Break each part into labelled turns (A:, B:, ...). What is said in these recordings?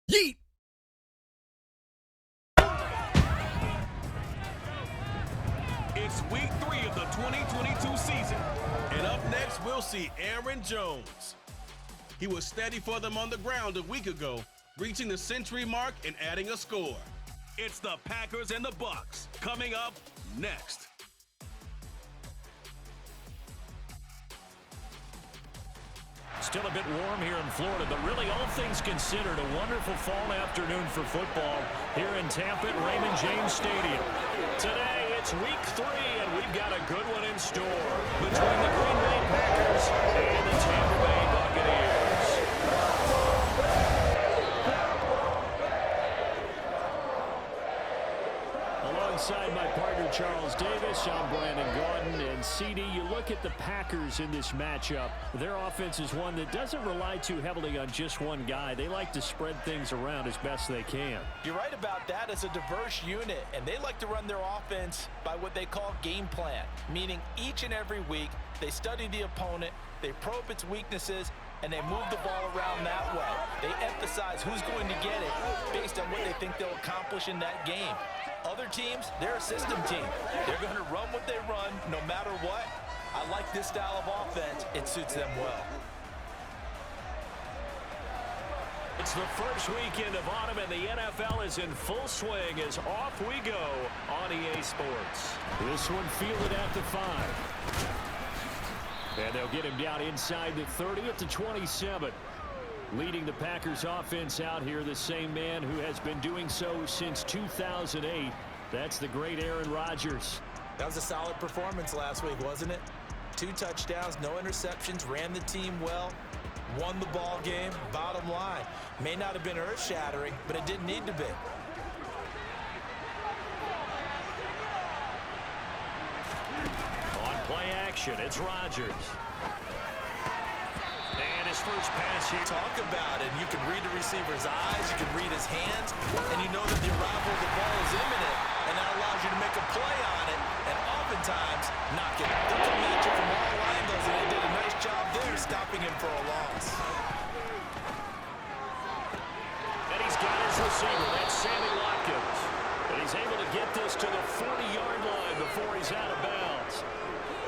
A: Yeet!
B: It's week 3 of the 2022 season. And up next, we'll see Aaron Jones. He was steady for them on the ground a week ago, reaching the century mark and adding a score. It's the Packers and the Bucs coming up next.
C: Still a bit warm here in Florida, but really all things considered, a wonderful fall afternoon for football here in Tampa at Raymond James Stadium. Today, it's week 3, and we've got a good one in store between the Green Bay Packers and the Tampa Bay Buccaneers. Alongside my partner Charles Davis, I'm Brandon Gordon. And CD, you look at the Packers in this matchup. Their offense is one that doesn't rely too heavily on just one guy. They like to spread things around as best they can.
D: You're right about that. It's a diverse unit, and they like to run their offense by what they call game plan, meaning each and every week they study the opponent, they probe its weaknesses, and they move the ball around that way. They emphasize who's going to get it based on what they think they'll accomplish in that game. Other teams, they're a system team. They're going to run what they run no matter what. I like this style of offense. It suits them well.
C: It's the first weekend of autumn, and the NFL is in full swing as off we go on EA Sports. This one fielded at the 5. And they'll get him down inside the 30 at the 27. Leading the Packers offense out here, the same man who has been doing so since 2008. That's the great Aaron Rodgers.
D: That was a solid performance last week, wasn't it? 2 touchdowns, no interceptions, ran the team well, won the ball game. Bottom line, may not have been earth-shattering, but it didn't need to be.
C: On play action, it's Rodgers. And his first pass here.
D: Talk about it. You can read the receiver's eyes, you can read his hands, and you know that the arrival of the ball is imminent, and that allows you to make a play on it, and oftentimes knock it. They'll come at you from all angles, and they did a nice job there stopping him for a loss.
C: And he's got his receiver. That's Sammy Watkins. And he's able to get this to the 40-yard line before he's out of bounds.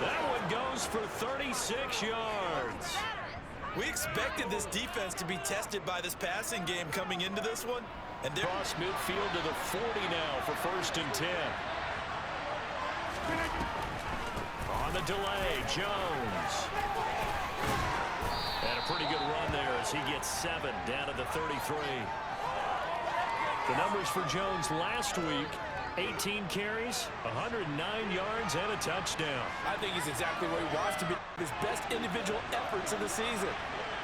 C: That one goes for 36 yards.
D: We expected this defense to be tested by this passing game coming into this one. And they're
C: across midfield to the 40 now for 1st and 10. On the delay, Jones. And a pretty good run there as he gets 7 down to the 33. The numbers for Jones last week: 18 carries, 109 yards, and a touchdown.
D: I think he's exactly where he wants to be. His best individual efforts of the season.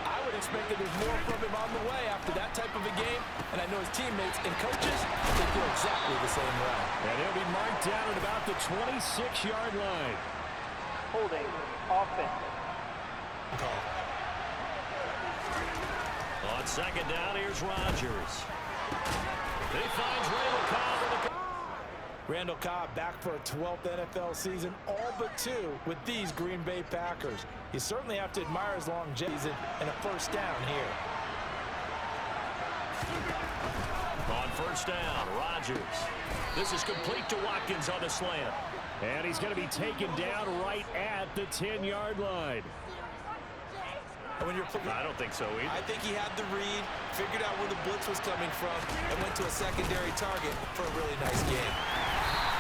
D: I would expect that there's more from him on the way after that type of a game. And I know his teammates and coaches, they feel exactly the same way.
C: And he'll be marked down at about the 26-yard line.
E: Holding offense.
D: Call.
C: On 2nd down, here's Rodgers. He finds Randall Cobb in the...
D: Randall Cobb back for a 12th NFL season, all but 2 with these Green Bay Packers. You certainly have to admire his longevity and a first down here.
C: On 1st down, Rodgers. This is complete to Watkins on the slant. And he's going to be taken down right at the 10-yard line.
D: When you're I don't think so either. I think he had the read, figured out where the blitz was coming from, and went to a secondary target for a really nice game.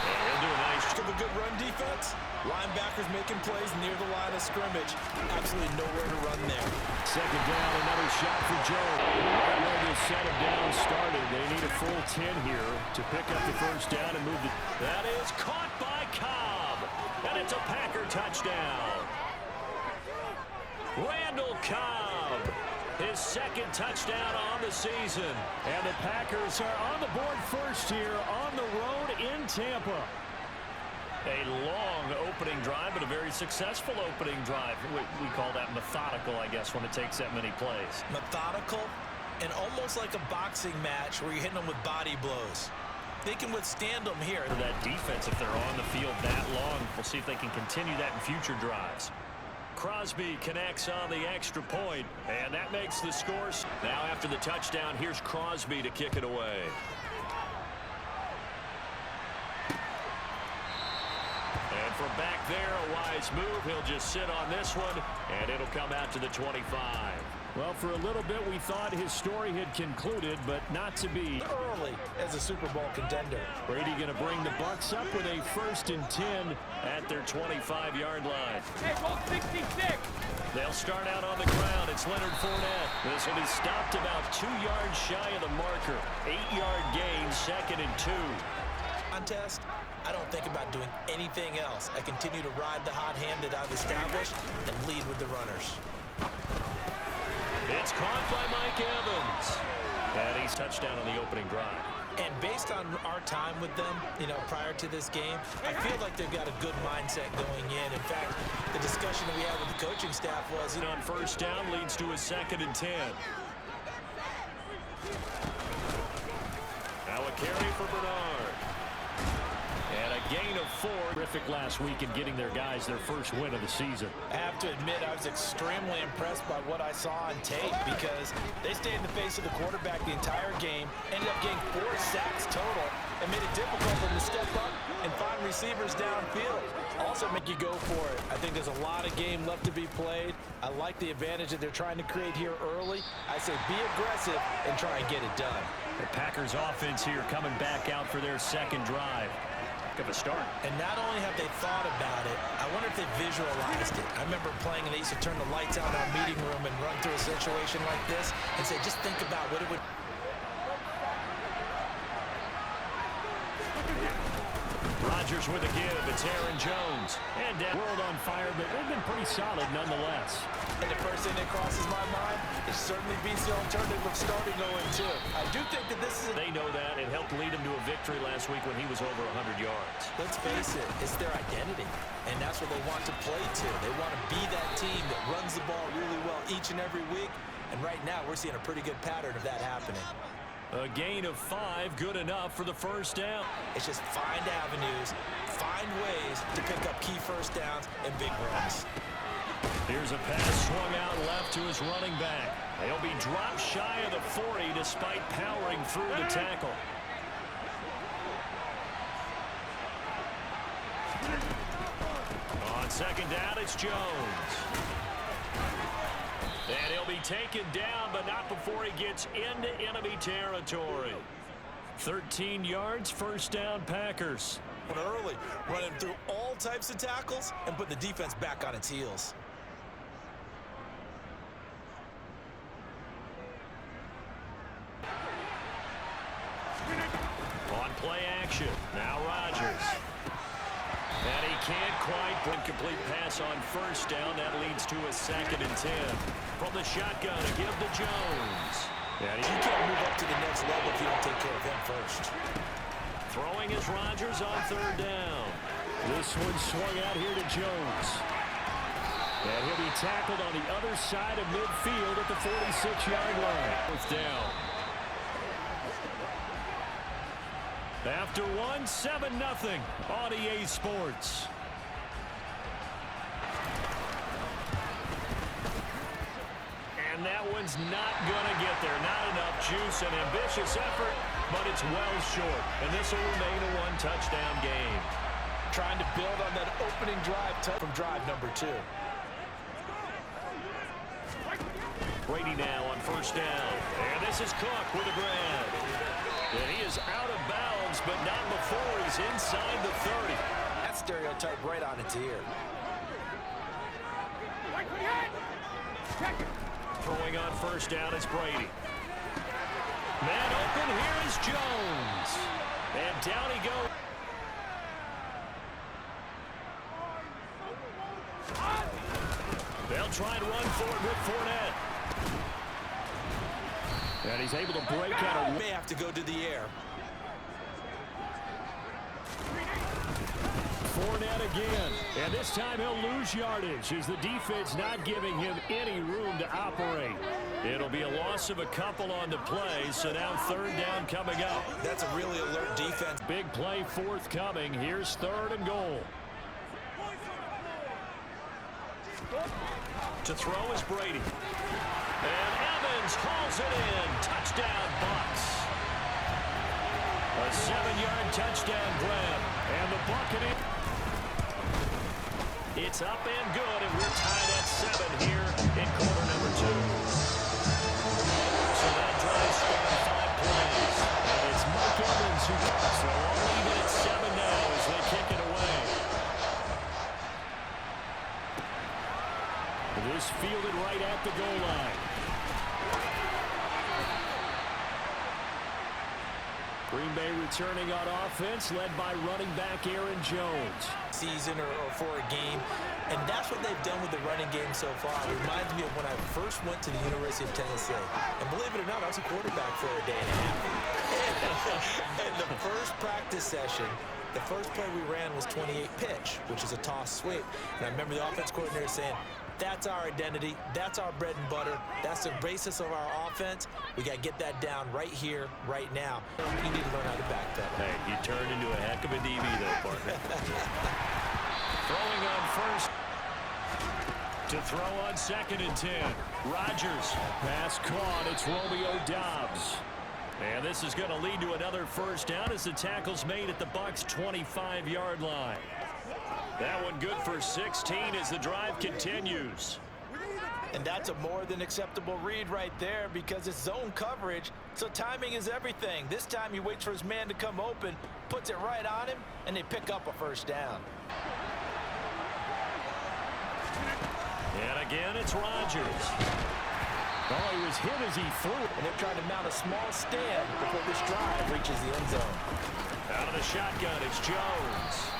C: And he'll do a nice
D: job. A good run defense. Linebackers making plays near the line of scrimmage. Absolutely nowhere to run there.
C: 2nd down, another shot for Jones. Right where this set of down started, they need a full 10 here to pick up the 1st down and move the... That is caught by Cobb. And it's a Packer touchdown. Randall Cobb, his 2nd touchdown on the season. And the Packers are on the board first here on the road in Tampa. A long opening drive, but a very successful opening drive. We call that methodical, I guess, when it takes that many plays.
D: Methodical and almost like a boxing match where you're hitting them with body blows. They can withstand them here.
C: For that defense, if they're on the field that long, we'll see if they can continue that in future drives. Crosby connects on the extra point, and that makes the score. Now after the touchdown, here's Crosby to kick it away. And from back there, a wise move. He'll just sit on this one, and it'll come out to the 25.
A: Well, for a little bit, we thought his story had concluded, but not to be.
D: Early as a Super Bowl contender.
A: Brady going to bring the Bucs up with a 1st and 10
C: at their 25-yard line.
E: Hey, roll 66.
C: They'll start out on the ground. It's Leonard Fournette. This will be stopped about 2 yards shy of the marker. 8-yard gain, 2nd and 2.
D: Contest, I don't think about doing anything else. I continue to ride the hot hand that I've established and lead with the runners.
C: It's caught by Mike Evans. And he's touchdown on the opening drive.
D: And based on our time with them, prior to this game, I feel like they've got a good mindset going in. In fact, the discussion that we had with the coaching staff was...
C: On 1st down leads to a 2nd and 10. Now a carry for Bernard. And a gain of 4.
A: Terrific last week in getting their guys their first win of the season.
D: I have to admit, I was extremely impressed by what I saw on tape because they stayed in the face of the quarterback the entire game, ended up getting 4 sacks total, and made it difficult for them to step up and find receivers downfield. Also make you go for it. I think there's a lot of game left to be played. I like the advantage that they're trying to create here early. I say be aggressive and try and get it done.
A: The Packers offense here coming back out for their 2nd drive. Of a start.
D: And not only have they thought about it, I wonder if they visualized it. I remember playing and they used to turn the lights out in our meeting room and run through a situation like this and say, just think about what it would...
C: Rodgers with a give. It's Aaron Jones.
A: And world on fire, but they've been pretty solid nonetheless.
D: And the first thing that crosses my mind is certainly beats the alternative of starting 0-2. I do think that this is...
C: They know that. It helped lead him to a victory last week when he was over 100 yards.
D: Let's face it, it's their identity. And that's what they want to play to. They want to be that team that runs the ball really well each and every week. And right now, we're seeing a pretty good pattern of that happening.
C: A gain of 5, good enough for the 1st down.
D: It's just find avenues, find ways to pick up key 1st downs and big runs.
C: Here's a pass swung out left to his running back. He'll be dropped shy of the 40 despite powering through the tackle. On 2nd down, it's Jones. And he'll be taken down, but not before he gets into enemy territory. 13 yards, 1st down, Packers.
D: Early, running through all types of tackles and put the defense back on its heels.
C: On play action, now Rodgers. And he can't quite bring complete pass on 1st down. That leads to a 2nd and 10. From the shotgun, a give to Jones.
D: And you can't move up to the next level if you don't take care of him first.
C: Throwing is Rodgers on 3rd down.
A: This one swung out here to Jones. And he'll be tackled on the other side of midfield at the 46-yard line. 4th down. After 7-0 on EA Sports.
C: And that one's not going to get there. Not enough juice and ambitious effort, but it's well short. And this will remain a 1-touchdown game.
D: Trying to build on that opening drive from drive number 2.
C: Brady now on 1st down. And this is Cook with a grab. And he is out of bounds, but not before he's inside the 30.
D: That stereotype right on its ear.
C: Throwing on 1st down is Brady. Man open, here is Jones. And down he goes. They'll try and run for it with Fournette.
A: And he's able to break out.
D: May have to go to the air.
A: Fournette again. And this time he'll lose yardage as the defense not giving him any room to operate.
C: It'll be a loss of a couple on the play, so now 3rd down coming up.
D: That's a really alert defense.
A: Big play forthcoming. Here's 3rd and goal.
C: To throw is Brady. And Evans hauls it in. Touchdown, Bucs. A 7-yard touchdown grab. And the Buccaneers. It's up and good, and we're tied at 7 here in quarter number 2. So that drive spanned 5 plays. And it's Mike Evans who got. So all even at 7 now as they kick it away. This fielded right at the goal line. Green Bay returning on offense, led by running back Aaron Jones.
D: Season or for a game, and that's what they've done with the running game so far. It reminds me of when I first went to the University of Tennessee, and believe it or not, I was a quarterback for a day and a half. And the first practice session, the first play we ran was 28 pitch, which is a toss sweep. And I remember the offense coordinator saying, that's our identity. That's our bread and butter. That's the basis of our offense. We got to get that down right here, right now. You need to learn how to back that.
C: Hey, you turned into a heck of a DB, though, partner. Throwing on first. To throw on 2nd and 10. Rodgers. Pass caught. It's Romeo Doubs. And this is going to lead to another first down as the tackle's made at the Bucs' 25-yard line. That one good for 16 as the drive continues.
D: And that's a more than acceptable read right there because it's zone coverage, so timing is everything. This time he waits for his man to come open, puts it right on him, and they pick up a first down.
C: And again, it's Rodgers. Oh, he was hit as he threw it.
D: And they're trying to mount a small stand before this drive reaches the end zone.
C: Out of the shotgun, it's Jones.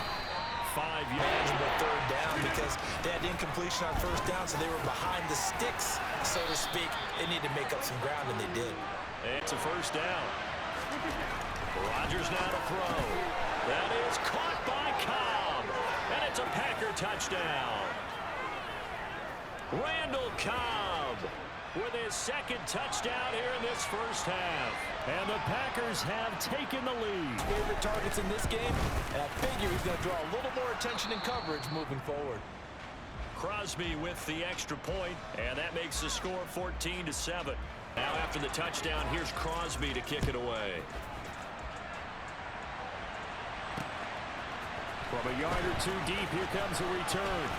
C: 5 yards.
D: Manageable third down because they had incompletion on first down, so they were behind the sticks, so to speak. They needed to make up some ground, and they did.
C: It's a first down. Rodgers now to throw. That is caught by Cobb. And it's a Packer touchdown. Randall Cobb with his 2nd touchdown here in this first half. And the Packers have taken the lead.
D: Favorite targets in this game, and I figure he's going to draw a little more attention and coverage moving forward.
C: Crosby with the extra point, and that makes the score 14-7. Now after the touchdown, here's Crosby to kick it away. From a yard or 2 deep, here comes a return.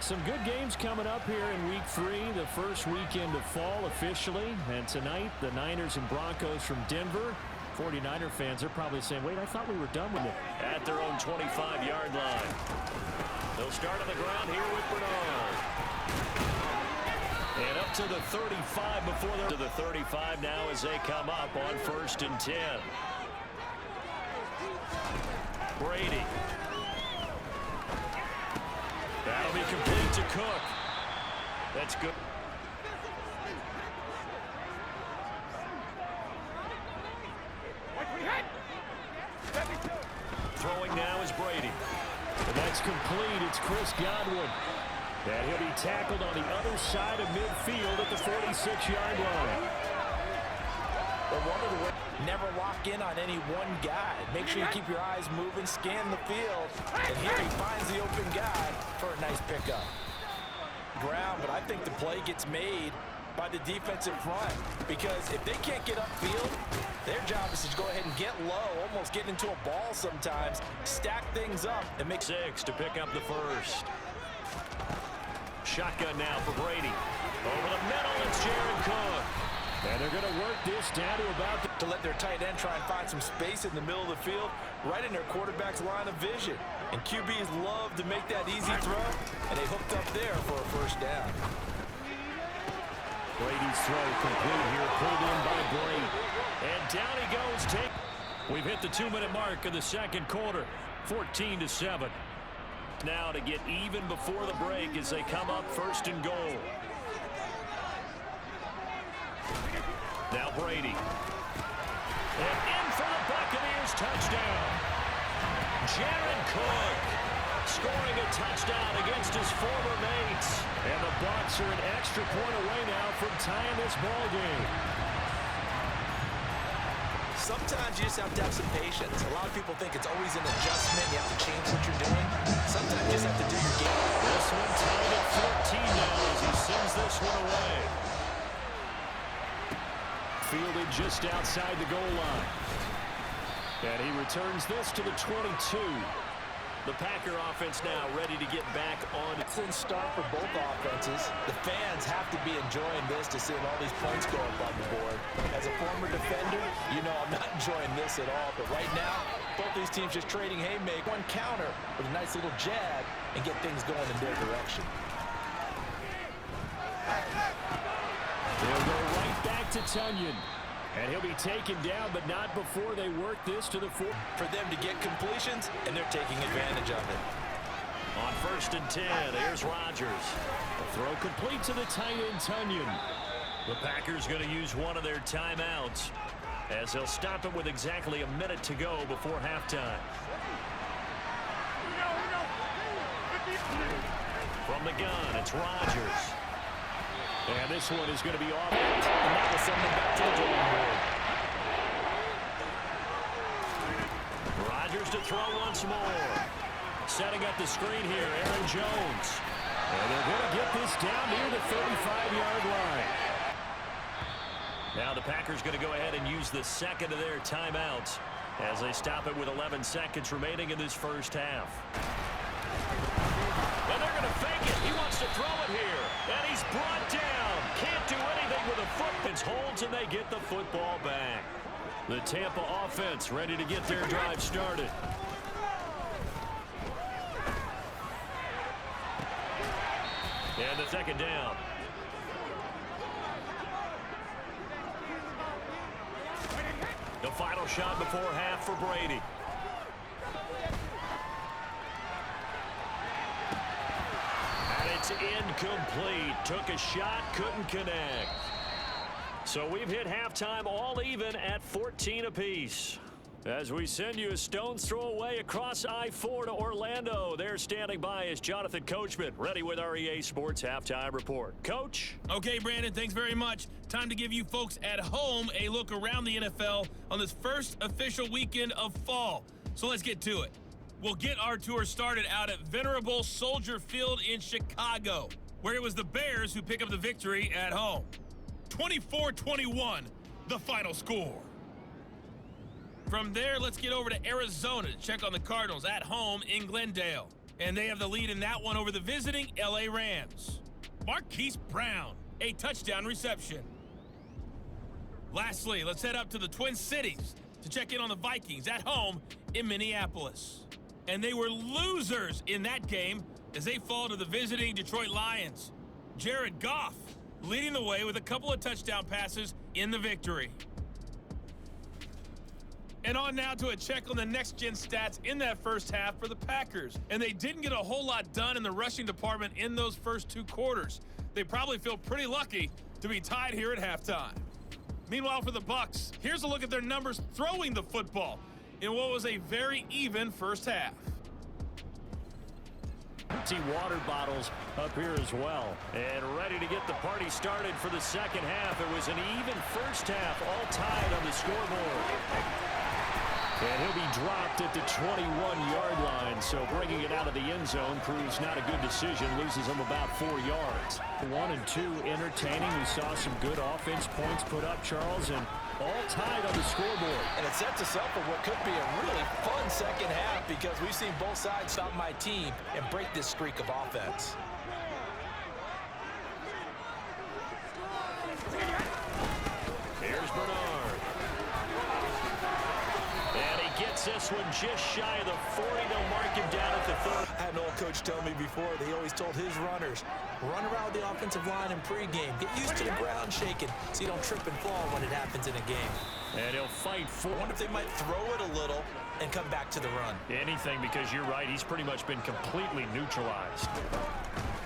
A: Some good games coming up here in Week 3, the first weekend of fall officially. And tonight, the Niners and Broncos from Denver. 49er fans are probably saying, wait, I thought we were done with it.
C: At their own 25-yard line. They'll start on the ground here with Bernard. And up to the 35 before they're to the 35 now as they come up on 1st and 10. Brady. That'll be complete to Cook. That's good. Throwing now is Brady.
A: And that's complete. It's Chris Godwin. And he'll be tackled on the other side of midfield at the 46-yard line.
D: But one of the ways, never lock in on any one guy. Make sure you keep your eyes moving, scan the field, and here he finds the open guy for a nice pickup. Ground, but I think the play gets made by the defensive front because if they can't get upfield, their job is to go ahead and get low, almost get into a ball sometimes, stack things up, and make
C: 6 to pick up the first. Shotgun now for Brady. Over the middle, it's Jared Cook.
A: And they're going to work this down to about
D: to let their tight end try and find some space in the middle of the field, right in their quarterback's line of vision. And QBs love to make that easy throw, and they hooked up there for a first down.
A: Brady's throw complete here, pulled in by Brady.
C: And down he goes. We've hit the 2-minute mark in the second quarter, 14-7. Now to get even before the break as they come up 1st and goal. Now Brady. And in for the Buccaneers touchdown. Jared Cook scoring a touchdown against his former mates.
A: And the Bucs are an extra point away now from tying this ball game.
D: Sometimes you just have to have some patience. A lot of people think it's always an adjustment. You have to change what you're doing. Sometimes you just have to do your game.
C: This one tied at 14 now as he sends this one away. Fielded just outside the goal line. And he returns this to the 22. The Packer offense now ready to get back on.
D: It's in start for both offenses. The fans have to be enjoying this to see all these points go up on the board. As a former defender, you know I'm not enjoying this at all. But right now, both these teams just trading haymakers. One counter with a nice little jab and get things going in their direction.
C: They'll go right back to Tunyon. And he'll be taken down, but not before they work this to the 4.
D: For them to get completions, and they're taking advantage of it.
C: On 1st and 10, here's Rodgers. The throw complete to the tight end, Tunyon. The Packers going to use one of their timeouts as they'll stop it with exactly a minute to go before halftime. From the gun, it's Rodgers. And this one is going to be off.
D: And that will send them back to the drawing board.
C: Rodgers to throw once more. Setting up the screen here, Aaron Jones. And they're going to get this down near the 35-yard line. Now the Packers going to go ahead and use the second of their timeouts as they stop it with 11 seconds remaining in this first half. And they're going to fake it. He wants to throw it here. And he's brought down. Can't do anything with a foot. It's holds and they get the football back. The Tampa offense ready to get their drive started. And the second down. The final shot before half for Brady. It's incomplete. Took a shot, couldn't connect. So we've hit halftime all even at 14 apiece. As we send you a stone's throw away across I-4 to Orlando. There standing by is Jonathan Coachman, ready with our EA Sports Halftime Report. Coach?
B: Okay, Brandon, thanks very much. Time to give you folks at home a look around the NFL on this first official weekend of fall. So let's get to it. We'll get our tour started out at venerable Soldier Field in Chicago, where it was the Bears who pick up the victory at home. 24-21, the final score. From there, let's get over to Arizona to check on the Cardinals at home in Glendale. And they have the lead in that one over the visiting LA Rams. Marquise Brown, a touchdown reception. Lastly, let's head up to the Twin Cities to check in on the Vikings at home in Minneapolis. And they were losers in that game as they fall to the visiting Detroit Lions. Jared Goff leading the way with a couple of touchdown passes in the victory. And on now to a check on the next-gen stats in that first half for the Packers. And they didn't get a whole lot done in the rushing department in those first two quarters. They probably feel pretty lucky to be tied here at halftime. Meanwhile, for the Bucs, here's a look at their numbers throwing the football in what was a very even first half.
C: Empty water bottles up here as well. And ready to get the party started for the second half. It was an even first half, all tied on the scoreboard. And he'll be dropped at the 21-yard line, so bringing it out of the end zone proves not a good decision, loses him about 4 yards. 1 and 2 entertaining. We saw some good offense points put up, Charles, and all tied on the scoreboard.
D: And it sets us up for what could be a really fun second half because we've seen both sides stop my team and break this streak of offense.
C: Here's Bernard. And he gets this one just shy of the 40. They'll mark him down at the 30.
D: I had an old coach tell me before that he always told his runners, run around the offensive line in pregame. Get used to the ground shaking so you don't trip and fall when it happens in a game.
C: And he'll fight for.
D: I wonder if they might throw it a little and come back to the run.
C: Anything, because you're right. He's pretty much been completely neutralized.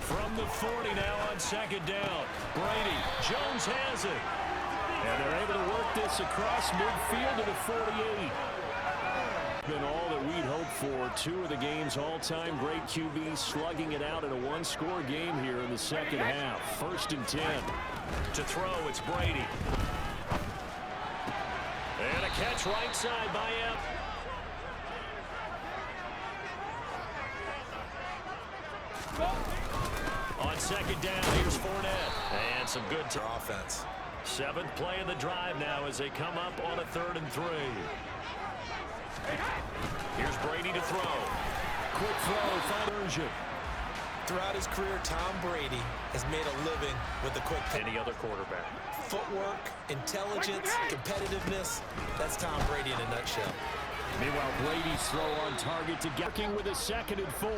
C: From the 40 now on second down. Brady. Jones has it. And they're able to work this across midfield to the 48. Been all that we'd hoped for. Two of the game's all-time great QBs slugging it out in a one-score game here in the second half. 1st and 10. To throw, it's Brady. And a catch right side by him. On second down, here's Fournette. And some good
D: offense.
C: 7th play of the drive now as they come up on a 3rd and 3. Here's Brady to throw. Quick throw, final version.
D: Throughout his career, Tom Brady has made a living with the quick.
C: Any other quarterback.
D: Footwork, intelligence, competitiveness. That's Tom Brady in a nutshell.
A: Meanwhile, Brady's throw on target to working with a 2nd and 4.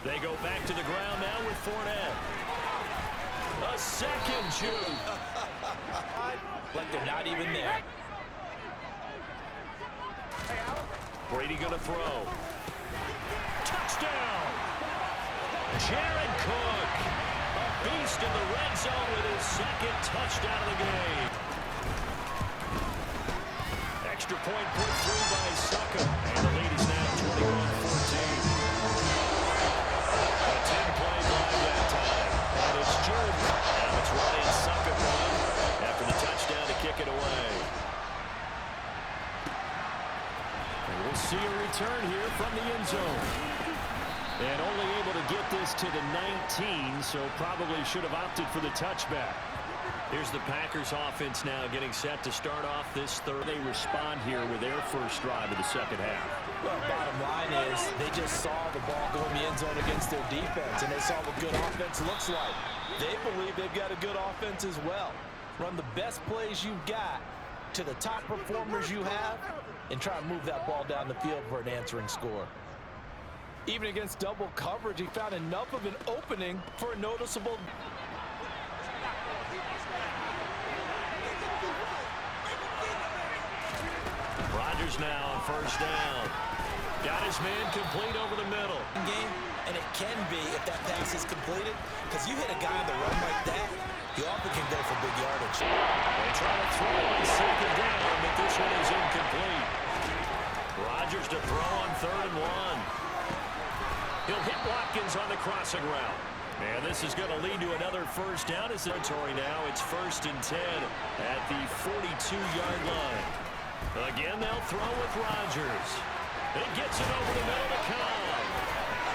C: They go back to the ground now with Fournette. A second shoot.
D: Like they're not even there.
C: Brady going to throw. Touchdown. Jared Cook. A beast in the red zone with his 2nd touchdown of the game. Extra point put through by Sucker. And the lead is now 21-14. A 10-play drive that time. And it's Jordan. Now it's Ryan Sucker after the touchdown to kick it away.
A: And we'll see a return here from the end zone. And only able to get this to the 19, so probably should have opted for the touchback.
C: Here's the Packers offense now getting set to start off this third.
A: They respond here with their first drive of the second half.
D: Well, bottom line is they just saw the ball go in the end zone against their defense, and they saw what good offense looks like. They believe they've got a good offense as well. Run the best plays you've got to the top performers you have and try and move that ball down the field for an answering score. Even against double coverage, he found enough of an opening for a noticeable.
C: Rodgers now on first down. Got his man complete over the middle.
D: Game, and it can be if that pass is completed, because you hit a guy on the run like that, you often can go for big yardage.
C: They try to throw on second down, but this one is incomplete. Rodgers to throw on 3rd and 1. He'll hit Watkins on the crossing route. And this is going to lead to another first down as territory now. It's 1st and 10 at the 42-yard line. Again, they'll throw with Rodgers. He gets it over the middle to Cobb.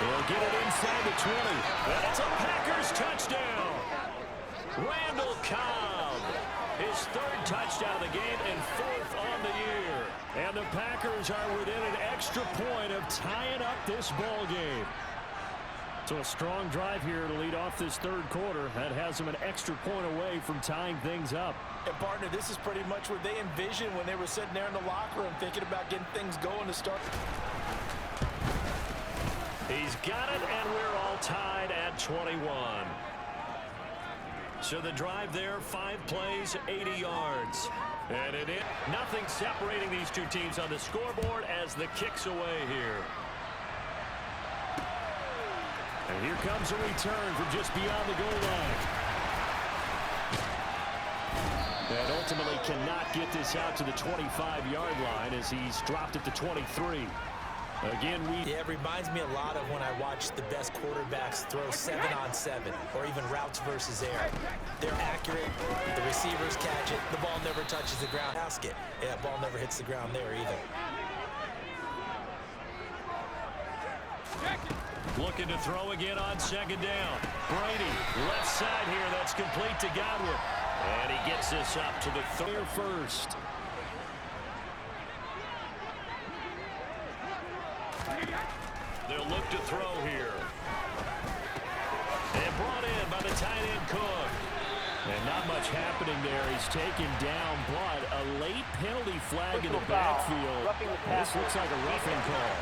C: He'll get it inside the 20. That's a Packers touchdown. Randall Cobb. His 3rd touchdown of the game and 4th on the year. And the Packers are within an extra point of tying up this ball game.
A: So a strong drive here to lead off this third quarter. That has them an extra point away from tying things up.
D: And partner, this is pretty much what they envisioned when they were sitting there in the locker room thinking about getting things going to start.
C: He's got it, and we're all tied at 21. So the drive there, 5 plays, 80 yards. And it is nothing separating these two teams on the scoreboard as the kick's away here.
A: And here comes a return from just beyond the goal line. And ultimately cannot get this out to the 25-yard line as he's dropped it to 23. Again,
D: yeah, it reminds me a lot of when I watch the best quarterbacks throw 7-on-7 or even routes versus air. They're accurate. The receivers catch it. The ball never touches the ground. Basket. Yeah, the ball never hits the ground there either.
C: Looking to throw again on second down. Brady, left side here. That's complete to Godwin. And he gets this up to the third first. They'll look to throw here. And brought in by the tight end Cook.
A: And not much happening there. He's taken down, but a late penalty flag in the backfield. This looks like a roughing call.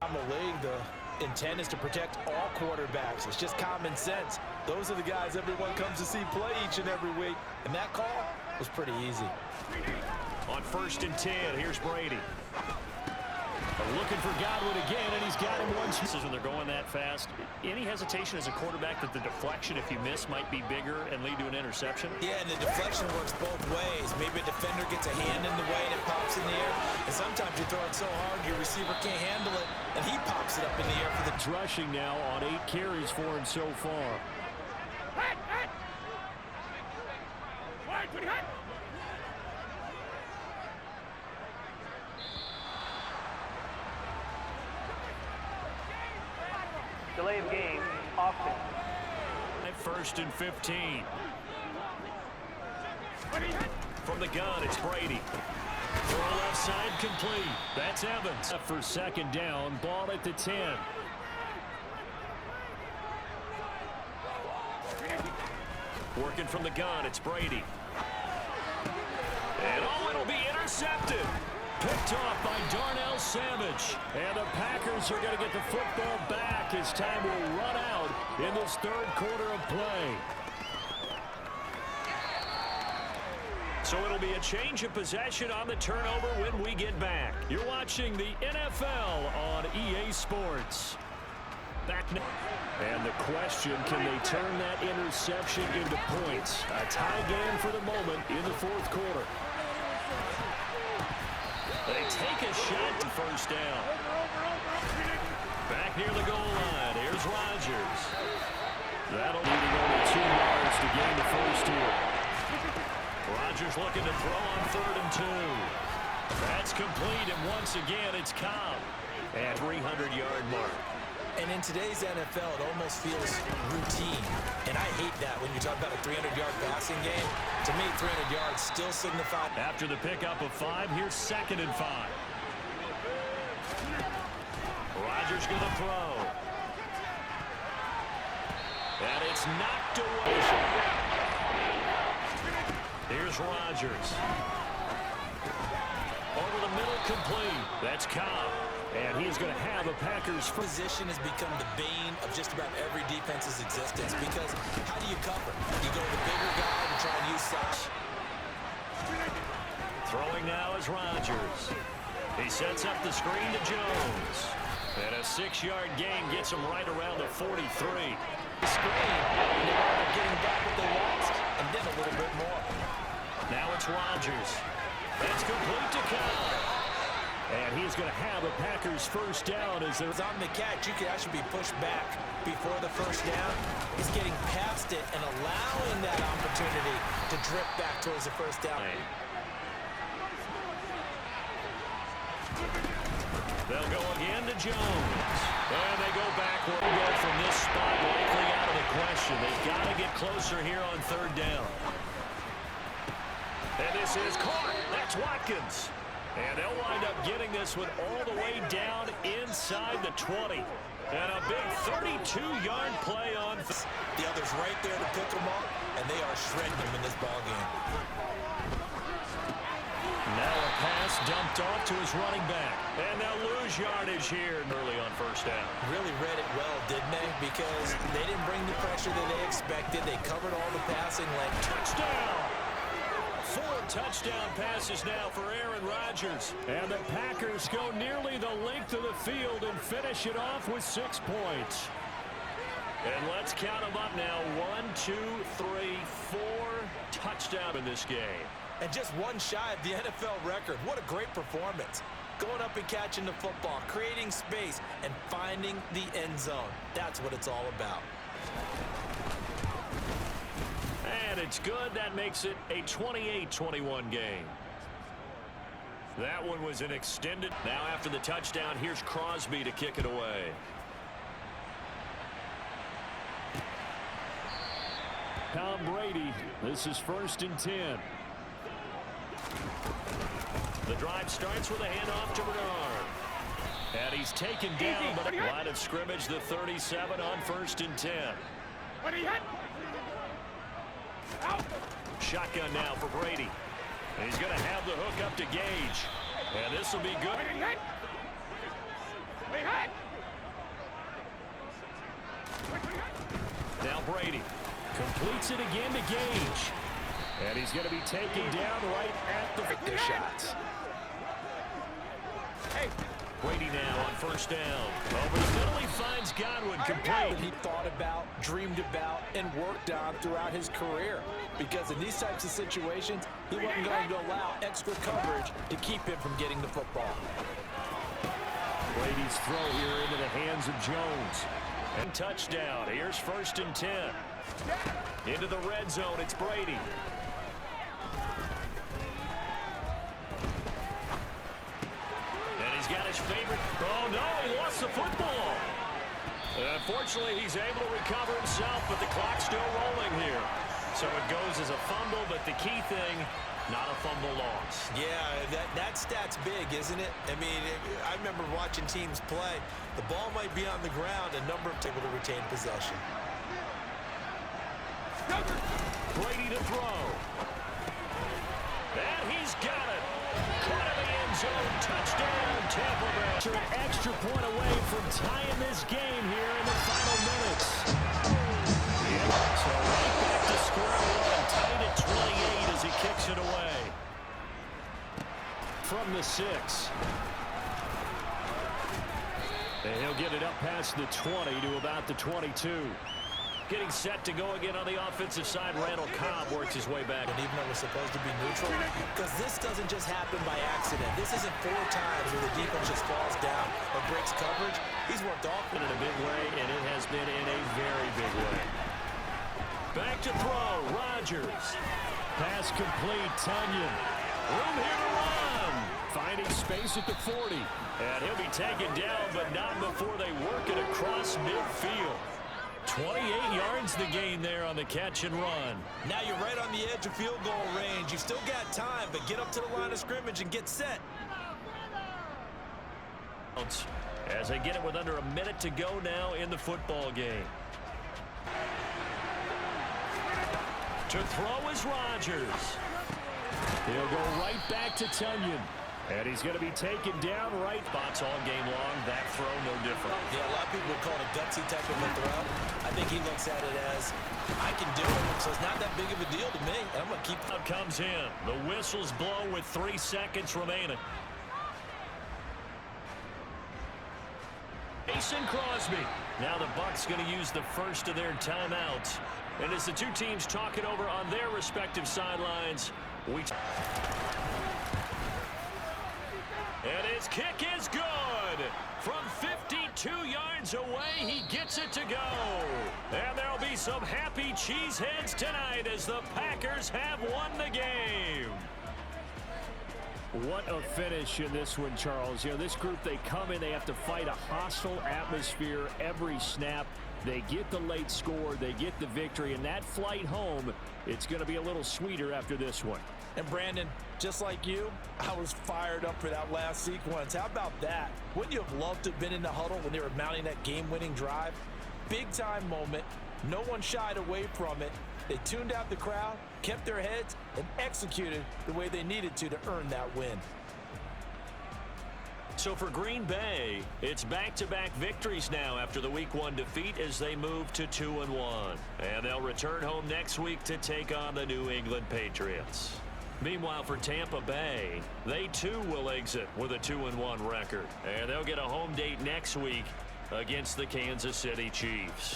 D: On the league, the intent is to protect all quarterbacks. It's just common sense. Those are the guys everyone comes to see play each and every week. And that call was pretty easy.
C: On 1st and 10, here's Brady. A
A: Looking for Godwin again, and he's got him once.
C: This is when they're going that fast. Any hesitation as a quarterback that the deflection, if you miss, might be bigger and lead to an interception?
D: Yeah, and the deflection works both ways. Maybe a defender gets a hand in the way and it pops in the air. And sometimes you throw it so hard your receiver can't handle it, and he pops it up in the air for the
A: rushing now on 8 carries for him so far.
E: Delay of game, offense.
A: 1st and 15. From the gun, it's Brady. Throw left side complete. That's Evans. For 2nd down, ball at the 10. Working from the gun, it's Brady. And it'll be intercepted. Picked off by Darnell Savage. And the Packers are going to get the football back as time will run out in this 3rd quarter of play. So it'll be a change of possession on the turnover when we get back. You're watching the NFL on EA Sports. Back now. And the question, can they turn that interception into points? A tie game for the moment in the 4th quarter. They take a shot to 1st down. Back near the goal line. Here's Rodgers. That'll lead him only 2 yards to gain the 1st here. Rodgers looking to throw on 3rd and 2. That's complete, and once again, it's Cobb at 300-yard mark.
D: And in today's NFL, it almost feels routine. And I hate that when you talk about a 300-yard passing game. To me, 300 yards still signify.
A: After the pickup of 5, here's 2nd and 5. Rodgers going to throw. And it's knocked away. Here's Rodgers. Over the middle, complete. That's Cobb. And he's going to have a Packers.
D: Position has become the bane of just about every defense's existence because how do you cover? You go to the bigger guy and try and use size.
A: Throwing now is Rodgers. He sets up the screen to Jones. And a 6-yard gain gets him right around the 43.
D: The screen, and they end up getting back what they lost, and then a little bit more.
A: Now it's Rodgers. It's complete to Cobb. And he's going to have a Packers 1st down as they're
D: on the catch. You could actually be pushed back before the 1st down. He's getting past it and allowing that opportunity to drip back towards the 1st down.
A: They'll go again to Jones. And they go backward. Go from this spot likely out of the question. They've got to get closer here on 3rd down. And this is caught. That's Watkins. And they'll wind up getting this one all the way down inside the 20. And a big 32-yard play on.
D: The other's right there to pick them up, and they are shredding them in this ballgame.
A: Now a pass dumped off to his running back. And they'll lose yardage here early on 1st down.
D: Really read it well, didn't they? Because they didn't bring the pressure that they expected. They covered all the passing lane.
A: Touchdown! 4 touchdown passes now for Aaron Rodgers. And the Packers go nearly the length of the field and finish it off with 6 points. And let's count them up now. 1, 2, 3, 4 touchdowns in this game.
D: And just one shy of the NFL record. What a great performance. Going up and catching the football, creating space, and finding the end zone. That's what it's all about.
A: And it's good. That makes it a 28-21 game. That one was an extended. Now after the touchdown, here's Crosby to kick it away. Tom Brady. This is 1st and 10. The drive starts with a handoff to Bernard. And he's taken down, but line of scrimmage, the 37 on 1st and 10. Shotgun now for Brady. And he's going to have the hook up to Gage. And this will be good. Now Brady completes it again to Gage. And he's going to be taken down right at the shots.
C: Brady now on first down. Over the middle, he finds Godwin complete.
D: He thought about, dreamed about, and worked on throughout his career. Because in these types of situations, he wasn't going to allow extra coverage to keep him from getting the football.
A: Brady's throw here into the hands of Jones.
C: And touchdown. Here's 1st and 10. Into the red zone, it's Brady. And he's got his favorite. Oh, no, he lost the football. Unfortunately, he's able to recover himself, but the clock's still rolling here. So it goes as a fumble, but the key thing, not a fumble loss.
F: Yeah, that stat's big, isn't it? I mean, I remember watching teams play. The ball might be on the ground, a number of people to retain possession.
C: Brady to throw. And he's got it. Caught in the end zone. Touchdown, Tampa Bay.
A: An extra point away from tying this game here in the final minutes.
C: So right back to square one. Tied at 28 as he kicks it away.
A: From the 6. And he'll get it up past the 20 to about the 22.
C: Getting set to go again on the offensive side. Randall Cobb works his way back.
D: And even though we're supposed to be neutral,
F: Because this doesn't just happen by accident. This isn't 4 times where the defense just falls down or breaks coverage. He's worked off
C: In a big way, and it has been in a very big way. Back to throw. Rodgers.
A: Pass complete. Tunyon.
C: Room here to run.
A: Finding space at the 40.
C: And he'll be taken down, but not before they work it across midfield. 28 yards the gain there on the catch and run.
F: Now you're right on the edge of field goal range. You've still got time, but get up to the line of scrimmage and get set.
C: As they get it with under a minute to go now in the football game. To throw is Rodgers.
A: He'll go right back to Tunyon. And he's going to be taken down right.
C: Spots all game long. That throw no different.
F: Yeah, a lot of people would call it a gutsy type of a throw. I think he looks at it as, I can do it, so it's not that big of a deal to me. And I'm going to keep.
C: Out comes in. The whistles blow with 3 seconds remaining. Mason Crosby. Now the Bucs going to use the first of their timeouts. And as the two teams talk it over on their respective sidelines, and his kick is good. From 52 yards away, he gets it to go. And there'll be some happy cheeseheads tonight as the Packers have won the game.
A: What a finish in this one, Charles. You know, this group, they come in, they have to fight a hostile atmosphere every snap. They get the late score, they get the victory, and that flight home, it's going to be a little sweeter after this one.
D: And Brandon, just like you, I was fired up for that last sequence. How about that? Wouldn't you have loved to have been in the huddle when they were mounting that game-winning drive? Big-time moment. No one shied away from it. They tuned out the crowd, kept their heads, and executed the way they needed to earn that win.
C: So for Green Bay, it's back-to-back victories now after the Week 1 defeat as they move to 2-1. And they'll return home next week to take on the New England Patriots. Meanwhile, for Tampa Bay, they too will exit with a 2-1 record. And they'll get a home date next week against the Kansas City Chiefs.